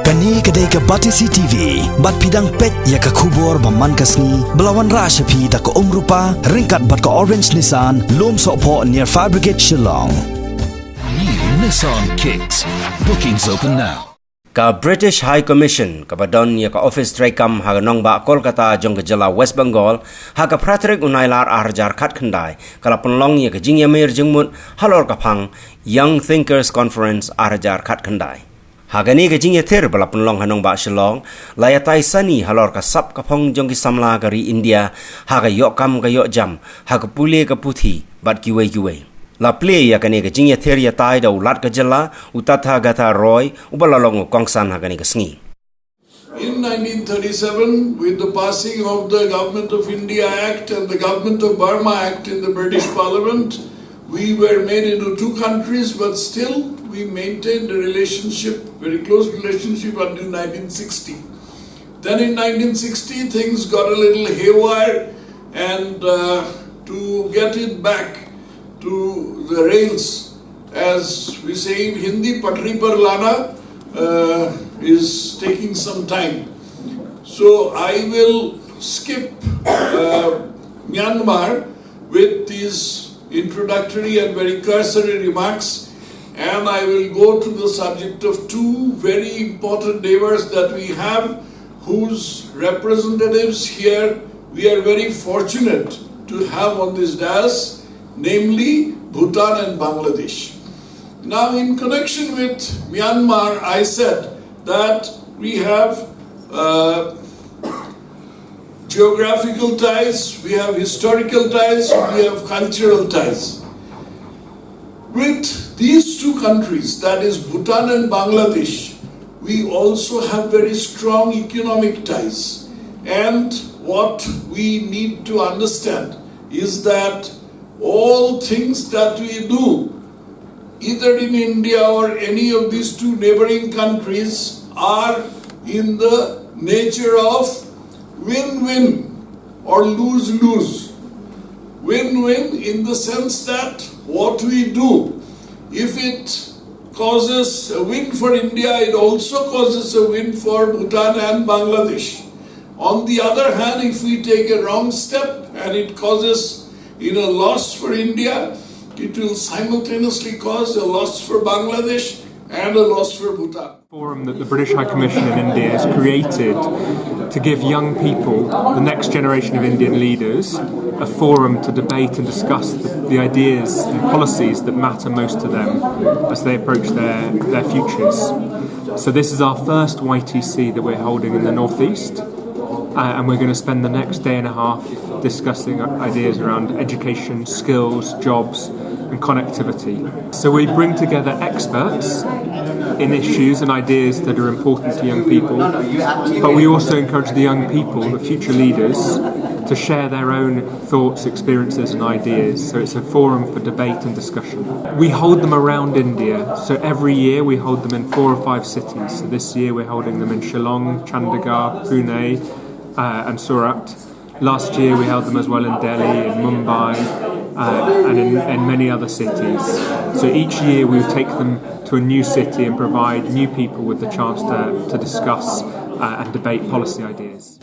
Kani kadai ka Batisi TV, bat pidang pet ya ka kubor baman kasni, belawan rasha pi da ka umrupa, ringkat bat ka orange Nissan, lom sopo near Fabricate Shillong. New Nissan Kicks. Bookings open now. Ka British High Commission kabadon ya ka Office Trekam haganong ba Kolkata jong Jala West Bengal ha ka Patrick Unailar arjar khat khandai kala penlong ya ka jingya mer jengmut halor kapang Young Thinkers Conference arjar khat khandai hagani ka jingya ther bala penlong hanong ba Shillong layatai sani halor ka sap kapong jong ki samla gari India ha ka yok kam ka yok jam ha ka pule ka puthi bat kiwe La play ya kani ka jingya theria tai da ulat ka jala utatha gata roy ubalalong kongsan ha kani ka sngi. In 1937, with the passing of the Government of India Act and the Government of Burma Act in the British Parliament, we were made into two countries, but still we maintained a relationship, very close relationship until 1960. Then in 1960, things got a little haywire, and to get it back to the rails, as we say in Hindi, patri par lana is taking some time. So I will skip Myanmar with these introductory and very cursory remarks, and I will go to the subject of two very important neighbors that we have, whose representatives here we are very fortunate to have on this dais, namely Bhutan and Bangladesh. Now, in connection with Myanmar, I said that we have geographical ties, we have historical ties, we have cultural ties. With these two countries, that is Bhutan and Bangladesh, we also have very strong economic ties. And what we need to understand is that all things that we do, either in India or any of these two neighboring countries, are in the nature of win-win or lose-lose. Win-win in the sense that what we do, if it causes a win for India, it also causes a win for Bhutan and Bangladesh. On the other hand, if we take a wrong step and it causes a loss for India, it will simultaneously cause a loss for Bangladesh and a loss for Bhutan. Forum that the British High Commission in India has created to give young people, the next generation of Indian leaders, a forum to debate and discuss the ideas and policies that matter most to them as they approach their futures. So this is our first YTC that we're holding in the Northeast. And we're going to spend the next day and a half discussing ideas around education, skills, jobs and connectivity. So we bring together experts in issues and ideas that are important to young people, but we also encourage the young people, the future leaders, to share their own thoughts, experiences and ideas. So it's a forum for debate and discussion. We hold them around India. So every year we hold them in 4 or 5 cities. So this year we're holding them in Shillong, Chandigarh, Pune, and Surat. Last year we held them as well in Delhi, in Mumbai, and in many other cities. So each year we take them to a new city and provide new people with the chance to discuss and debate policy ideas.